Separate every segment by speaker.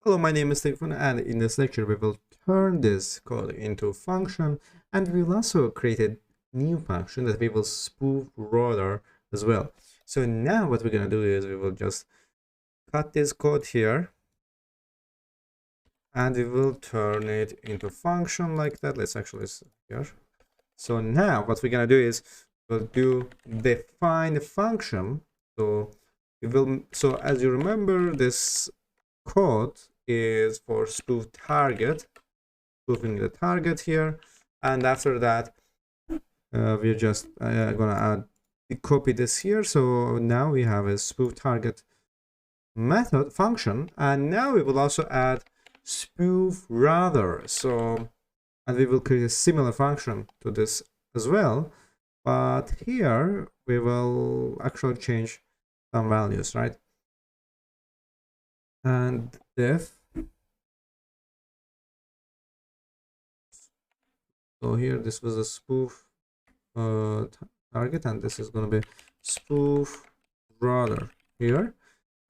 Speaker 1: Hello, my name is Stefan, and in this lecture we will turn this code into a function, and we will also create a new function that we will spoof router as well. So now what we're going to do is we will just cut this code here, and we will turn it into a function like that. Let's actually see here. So now what we're going to do is we'll define a function. So as you remember, this code is for spoofing the target here, and after that we're just gonna copy this here. So now we have a spoof target method function, and now we will also add spoof router. And we will create a similar function to this as well, but here we will actually change some values, right? And def. So here this was a spoof target, and this is going to be spoof router here.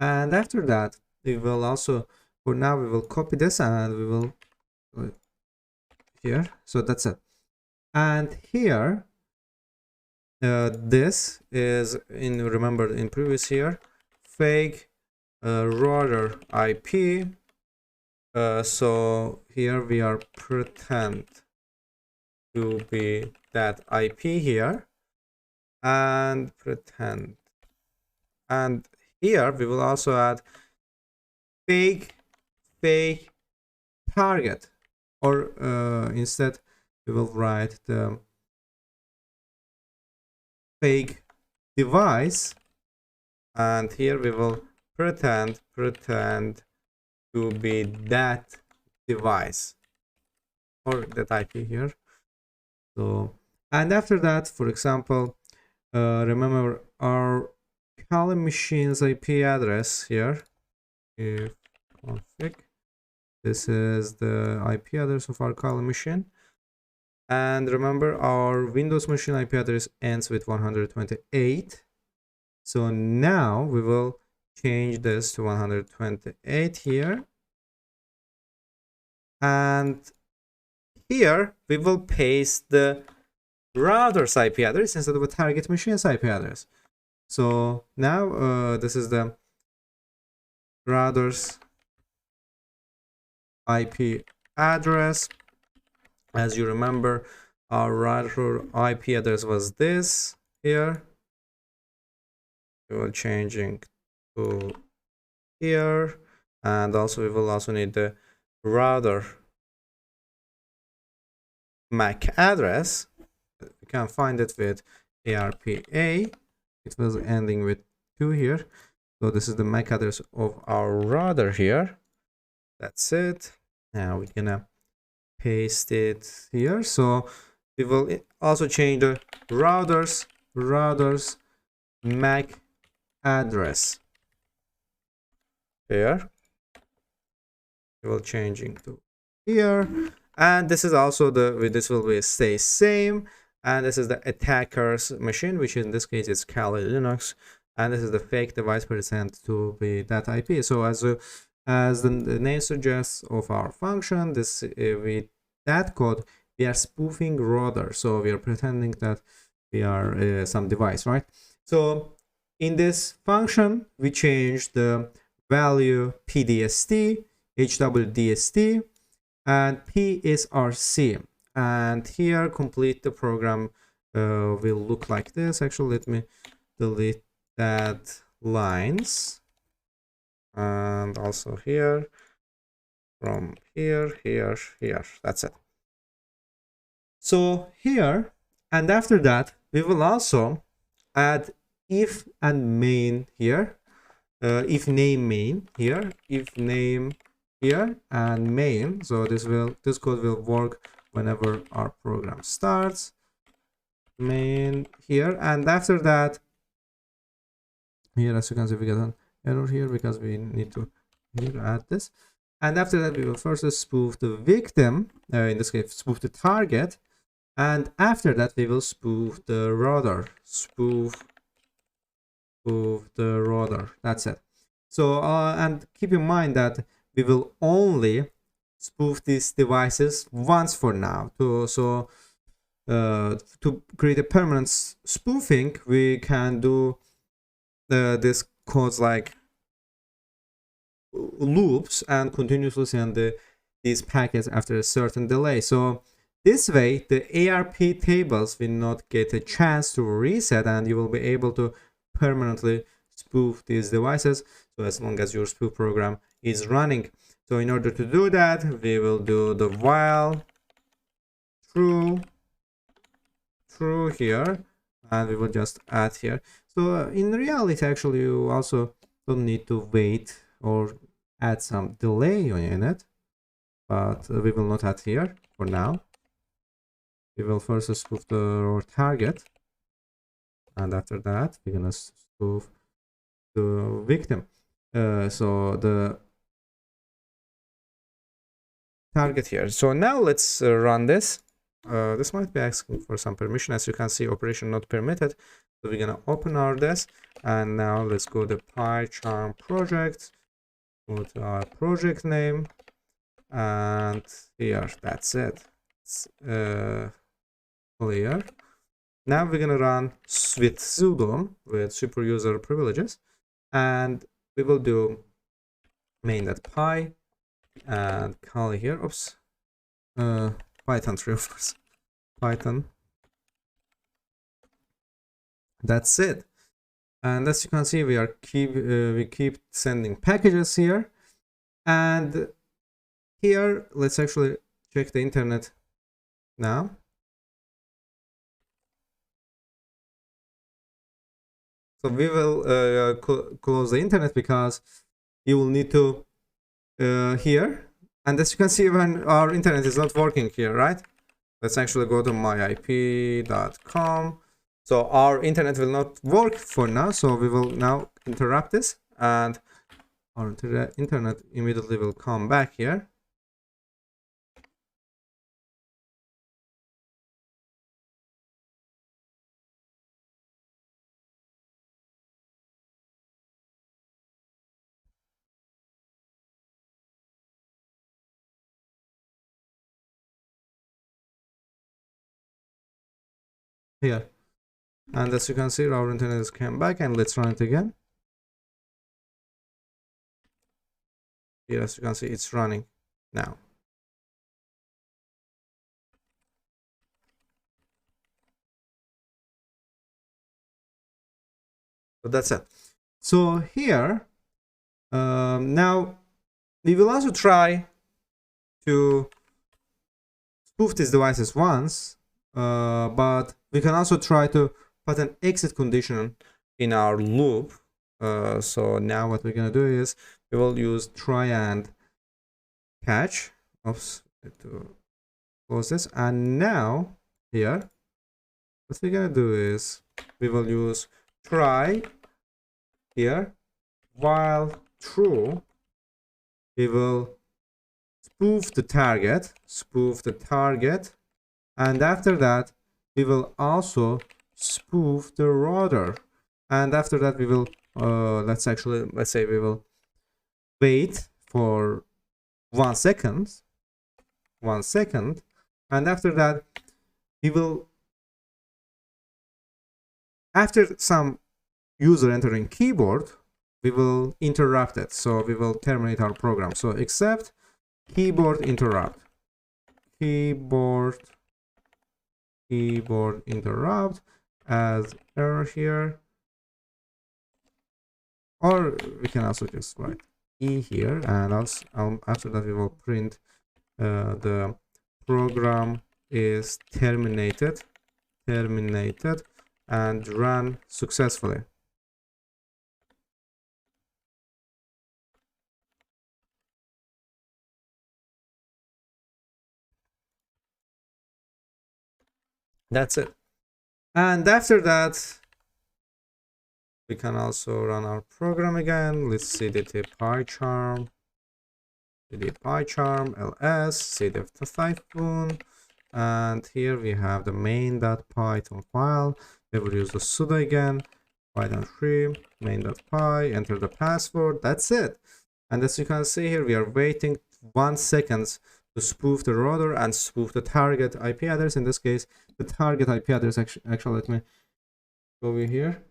Speaker 1: And after that we will also, for now, we will copy this and we will here. So that's it. And here this is remember in previous here, fake router IP. So here we are pretend to be that IP here, and pretend, and here we will also add fake target, or instead we will write the fake device, and here we will pretend to be that device, or that IP here. So, and after that, for example, remember our Kali machine's IP address here. If config, this is the IP address of our Kali machine. And remember, our Windows machine IP address ends with 128. So now we will change this to 128 here. And here we will paste the router's IP address instead of a target machine's IP address. So now this is the router's IP address. As you remember, our router IP address was this here. We will changing to here, and also we will also need the router MAC address. We can find it with ARPA. It was ending with 2 here. So this is the MAC address of our router here. That's it. Now we're gonna paste it here. So we will also change the router's MAC address here. We will changing to here, and this is also this will be stay same, and this is the attacker's machine, which in this case is Kali Linux, and this is the fake device present to be that IP. So as the name suggests of our function, this with that code we are spoofing router, so we are pretending that we are some device, right? So in this function we change the value PDST, HWDST, and PSRC, and here complete the program will look like this. Actually, let me delete that lines, and also here, from here, that's it. So here, and after that we will also add if and main here, if name main here, if name here, and main. So this code will work whenever our program starts. Main here, and after that here, as you can see, we get an error here because we need to here add this. And after that we will first spoof the victim, in this case spoof the target, and after that we will spoof the router, spoof the router. That's it. So and keep in mind that we will only spoof these devices once for now. To create a permanent spoofing, we can do this codes like loops and continuously send these packets after a certain delay. So this way, the ARP tables will not get a chance to reset, and you will be able to permanently spoof these devices. So as long as your spoof program is running. So in order to do that, we will do the while true here, and we will just add here. So in reality, actually, you also don't need to wait or add some delay on it, but we will not add here for now. We will first spoof our target, and after that we're gonna spoof the victim. So the target here. So now let's run this. This might be asking for some permission. As you can see, operation not permitted. So we're gonna open our desk, and now let's go to PyCharm project, go to our project name, and here, that's it. It's clear. Now we're gonna run with sudo with super user privileges, and we will do main.py and call here. Oops. Python 3, of course. Python. That's it. And as you can see, we keep sending packages here, and here let's actually check the internet now. So we will close the internet because you will need to here. And as you can see, when our internet is not working here, right? Let's actually go to myip.com. So our internet will not work for now. So we will now interrupt this, and our internet immediately will come back here. Here. And as you can see, our internet has come back, and let's run it again. Here, as you can see, it's running now. So that's it. So here, now we will also try to spoof these devices once, but we can also try to put an exit condition in our loop. So now what we're gonna do is we will use try and catch. Oops, to close this. And now here, what we're gonna do is we will use try here while true. We will spoof the target, and after that we will also spoof the router, and after that we will let's say we will wait for 1 second, and after that we will, after some user entering keyboard, we will interrupt it. So we will terminate our program. So except keyboard interrupt, keyboard interrupt as error here, or we can also just write E here, and also after that we will print the program is terminated and run successfully. That's it. And after that we can also run our program again. Let's cdt pycharm ls cdf typhoon, and here we have the main.python file. We will use the sudo again, python 3 main.py, enter the password. That's it. And as you can see here, we are waiting 1 second to spoof the router and spoof the target IP address. In this case, the target IP address, actually let me go over here.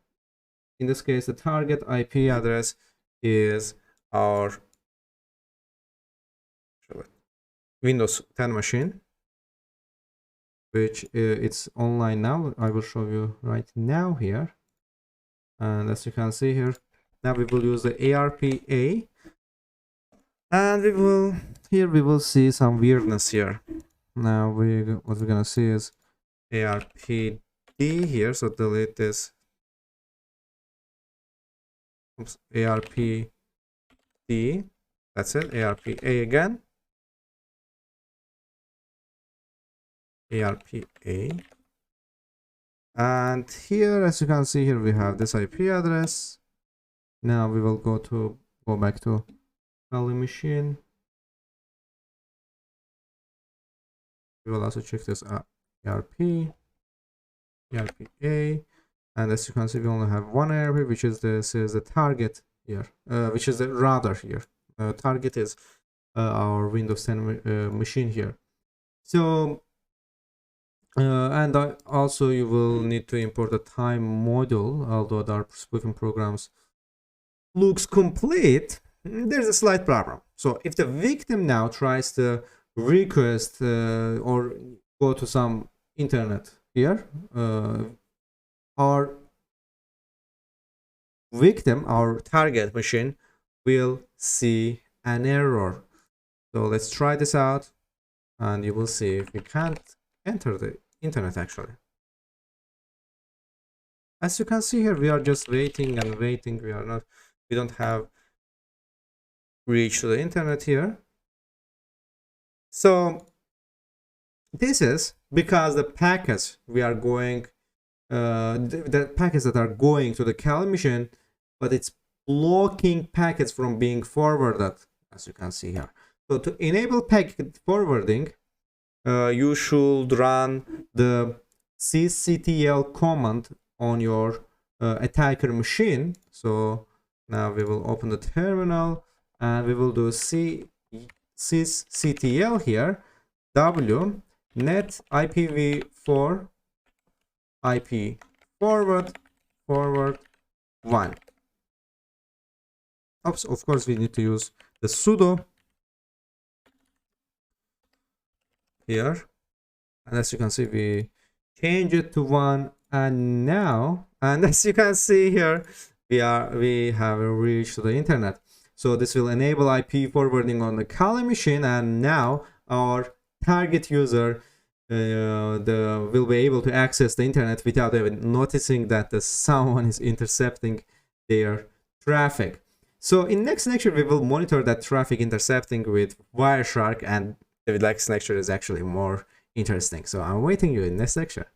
Speaker 1: In this case, the target IP address is our Windows 10 machine, which it's online now. I will show you right now here. And as you can see here, now we will use the ARPA, and we will see some weirdness here. Now what we're gonna see is ARPD here, so delete this. Oops, ARPD, that's it. ARPA again, ARPA. And here, as you can see here, we have this IP address. Now we will go back to Kali machine. We will also check this ARPA, and as you can see, we only have one ARP, which is the target here, which is the router here. Target is our Windows 10 machine here. So. And also you will need to import a time module, although the spoofing programs looks complete. There's a slight problem. So if the victim now tries to request or go to some internet here, our victim, our target machine, will see an error. So let's try this out, and you will see if we can't enter the internet. Actually, as you can see here, we are just waiting and waiting. We don't have reach to the internet here. So this is because the packets we are going the packets that are going to the Kali machine, but it's blocking packets from being forwarded, as you can see here. So to enable packet forwarding, you should run the sysctl command on your attacker machine. So now we will open the terminal and we will do sysctl here, w net ipv4 IP forward 1. Oops, of course we need to use the sudo here, and as you can see, we change it to 1, and now, and as you can see here, we have reached the internet. So this will enable IP forwarding on the Kali machine, and now our target user will be able to access the internet without even noticing that someone is intercepting their traffic. So in next lecture, we will monitor that traffic intercepting with Wireshark, and the next lecture is actually more interesting. So I'm waiting you in next lecture.